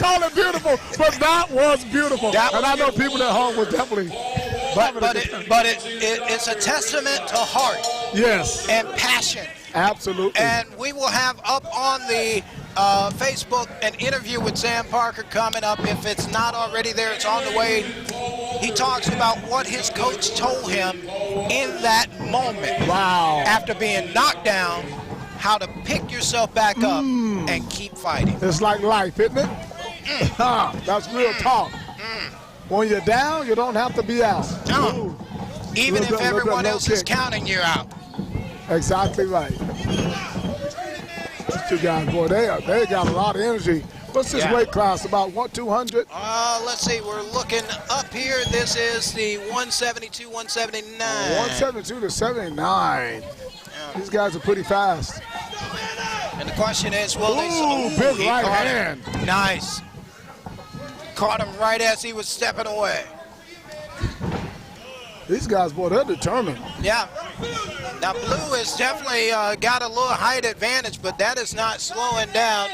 call it beautiful, but that was beautiful. And I know people at home would definitely. But it's a testament to heart. Yes. And passion. Absolutely. And we will have up on the Facebook an interview with Sam Parker coming up. If it's not already there, it's on the way. He talks about what his coach told him in that moment. Wow. After being knocked down, how to pick yourself back up and keep fighting. It's like life, isn't it? That's real talk. When you're down, you don't have to be out. Even if everyone else is counting you out. Exactly right. These two guys, boy, they got a lot of energy. What's this weight class, about 200? Let's see, we're looking up here. This is the 172, 179. 172 to 79. These guys are pretty fast. And the question is, will they... Big right hand. Nice. Caught him right as he was stepping away. These guys, boy, they're determined. Yeah. Now, Blue has definitely got a little height advantage, but that is not slowing down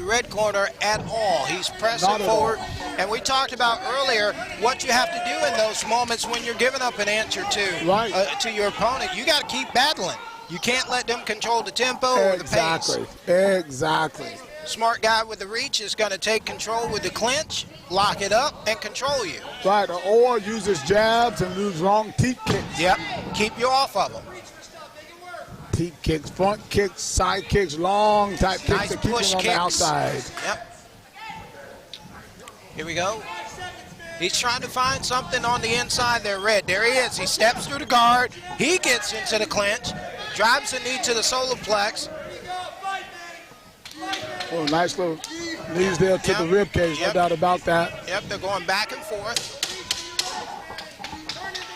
Red Corner at all. He's pressing forward. And we talked about earlier what you have to do in those moments when you're giving up an inch or two to your opponent. You got to keep battling. You can't let them control the tempo or the pace. Exactly. Smart guy with the reach is going to take control with the clinch, lock it up, and control you. Right, or use his jabs and use long teep kicks. Yep, keep you off of them. Teep kicks, front kicks, side kicks, long type kicks to keep him on the outside. Yep. Here we go. He's trying to find something on the inside there, Red. There he is. He steps through the guard. He gets into the clinch, drives the knee to the solar plex. Oh, nice little knees there to the rib cage, no doubt about that. Yep, they're going back and forth.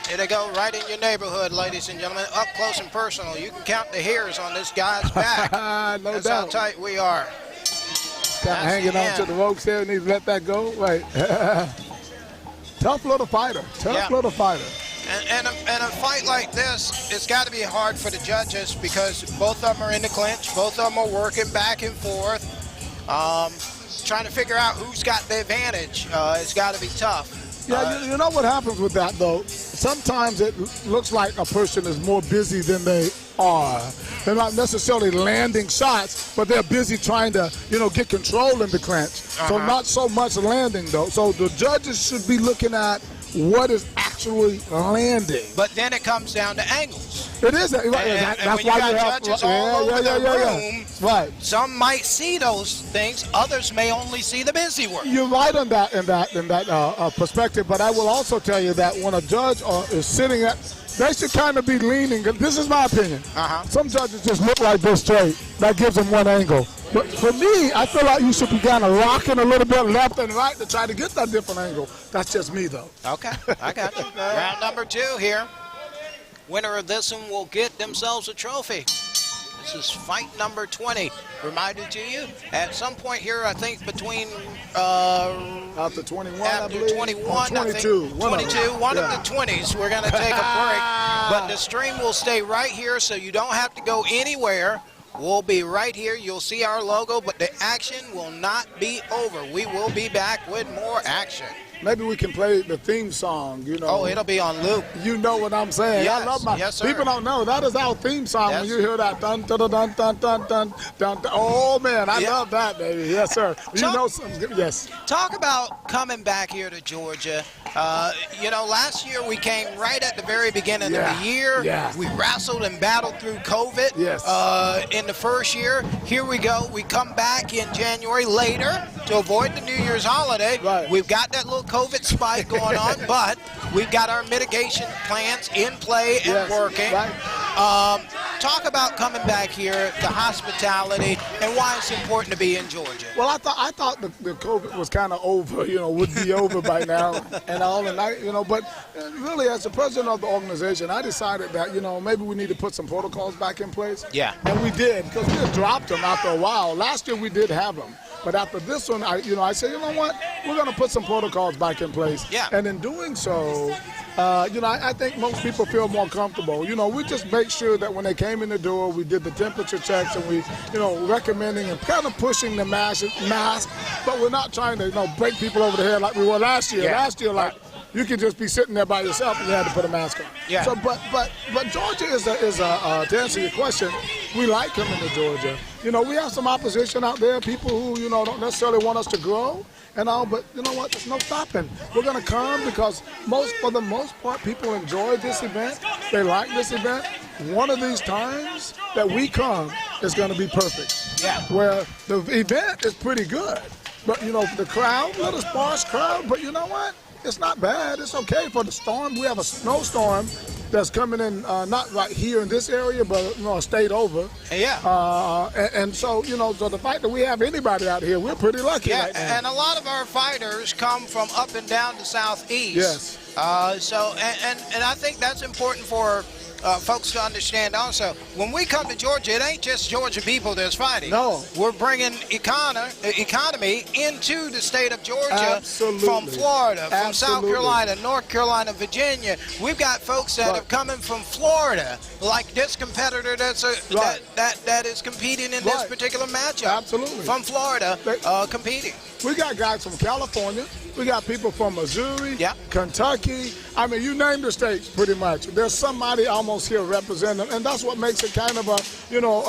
Here they go, right in your neighborhood, ladies and gentlemen, up close and personal. You can count the hairs on this guy's back. That's how tight we are. Kind of hanging on to the ropes there, need to let that go. Right. Tough little fighter. Little fighter. And a fight like this, it's got to be hard for the judges because both of them are in the clinch. Both of them are working back and forth. Trying to figure out who's got the advantage. It's got to be tough. Yeah, you know what happens with that, though? Sometimes it looks like a person is more busy than they are. They're not necessarily landing shots, but they're busy trying to, get control in the clinch. So not so much landing, though. So the judges should be looking at what is actually landing. But then it comes down to angles. It is. That's why you got judges all over the room. Right. Some might see those things. Others may only see the busy work. You're right on that in that perspective. But I will also tell you that when a judge is sitting at, they should kind of be leaning. This is my opinion. Some judges just look like this straight. That gives them one angle. But for me, I feel like you should be kind of rocking a little bit left and right to try to get that different angle. That's just me, though. Okay, I got you. Round number 2 here. Winner of this one will get themselves a trophy. This is fight number 20. Reminded to you, at some point here, I think between after 21, after I believe. 21, 22. I think, 22, one of the 20s. We're going to take a break, but the stream will stay right here, so you don't have to go anywhere. We'll be right here. You'll see our logo, but the action will not be over. We will be back with more action. Maybe we can play the theme song, Oh, it'll be on loop. You know what I'm saying. Yes, I love my yes, sir. People don't know. That is our theme song. When you hear that dun dun dun dun dun dun dun dun. Oh man, I love that, baby. Yes, sir. Yes. Talk about coming back here to Georgia. Last year we came right at the very beginning of the year. Yeah. We wrestled and battled through COVID. Yes. In the first year. Here we go. We come back in January later to avoid the New Year's holiday. Right. We've got that little COVID spike going on, but we've got our mitigation plans in play and working. Right. Talk about coming back here, the hospitality, and why it's important to be in Georgia. Well, I thought the COVID was kind of over, would be over by now and all, and but really as the president of the organization, I decided that, maybe we need to put some protocols back in place. Yeah. And we did, because we had dropped them after a while. Last year we did have them. But after this one, I said, you know what? We're going to put some protocols back in place. Yeah. And in doing so, I think most people feel more comfortable. We just make sure that when they came in the door, we did the temperature checks and we, recommending and kind of pushing the mask, but we're not trying to, break people over the head like we were last year. Yeah. Last year, you could just be sitting there by yourself and you had to put a mask on. Yeah. So, but Georgia is to answer your question, we like coming to Georgia. We have some opposition out there, people who, don't necessarily want us to grow and all, but you know what? There's no stopping. We're going to come because for the most part, people enjoy this event. They like this event. One of these times that we come is going to be perfect. Yeah. Where the event is pretty good, but, the crowd, a little sparse crowd, but you know what? It's not bad. It's okay for the storm. We have a snowstorm that's coming in, not right here in this area, but a state over. Yeah. So so the fact that we have anybody out here, we're pretty lucky right now. And a lot of our fighters come from up and down the southeast. Yes. And I think that's important for folks to understand also. When we come to Georgia, it ain't just Georgia people that's fighting. No. We're bringing economy into the state of Georgia. Absolutely. From Florida, from Absolutely. South Carolina, North Carolina, Virginia. We've got folks that are coming from Florida, like this competitor that is competing in this particular matchup. Absolutely. From Florida, competing. We got guys from California. We got people from Missouri, Kentucky. I mean, you name the states pretty much. There's somebody almost here representing them, and that's what makes it kind of a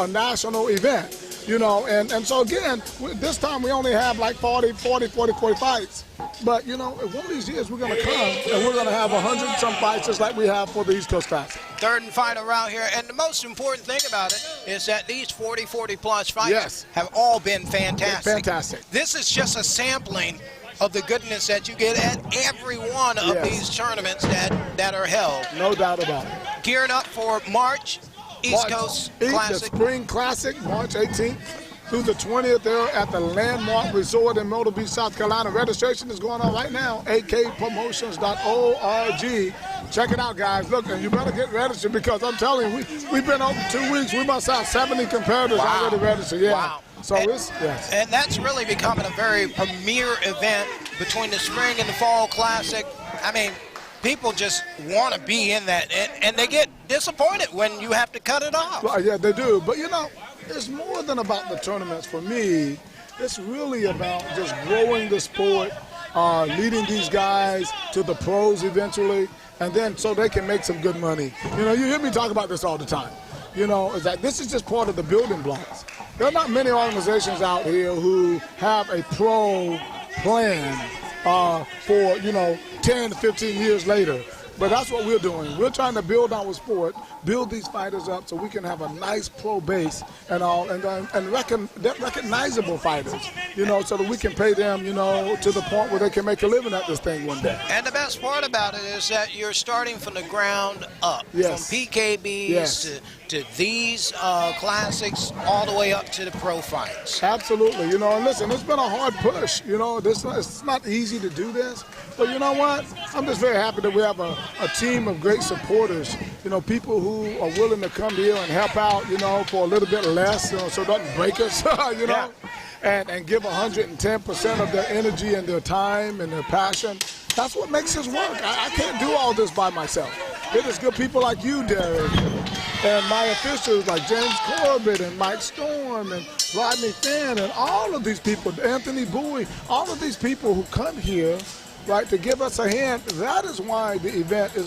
national event. And so again, this time we only have like 40 fights. But, one of these years we're going to come and we're going to have 100-some fights just like we have for the East Coast Classic. Third and final round here. And the most important thing about it is that these 40-plus fights have all been fantastic. Fantastic. This is just a sampling of the goodness that you get at every one of these tournaments that are held. No doubt about it. Gearing up for March East Coast Classic. The Spring Classic, March 18th through the 20th there at the Landmark Resort in Myrtle Beach, South Carolina. Registration is going on right now, akpromotions.org. Check it out, guys. Look, and you better get registered because I'm telling you, we've been open 2 weeks. We must have 70 competitors already registered. Yeah. Wow. So and that's really becoming a very premier event between the spring and the fall classic. I mean, people just want to be in that, and they get disappointed when you have to cut it off. Well, yeah, they do. But, it's more than about the tournaments for me. It's really about just growing the sport, leading these guys to the pros eventually, and then so they can make some good money. You hear me talk about this all the time. Is that this is just part of the building blocks. There are not many organizations out here who have a pro plan for, 10 to 15 years later. But that's what we're doing. We're trying to build our sport, build these fighters up so we can have a nice pro base and all, and recognizable fighters, so that we can pay them, to the point where they can make a living at this thing one day. And the best part about it is that you're starting from the ground up, from PKBs to these classics all the way up to the pro fights. Absolutely. And listen, it's been a hard push. It's not easy to do this. But you know what? I'm just very happy that we have a team of great supporters, people who are willing to come here and help out, for a little bit less, so it doesn't break us, and give 110% of their energy and their time and their passion. That's what makes this work. I can't do all this by myself. It is good people like you, Derek, and my officials like James Corbett and Mike Storm and Rodney Finn and all of these people, Anthony Bowie, all of these people who come here, to give us a hand. That is why the event is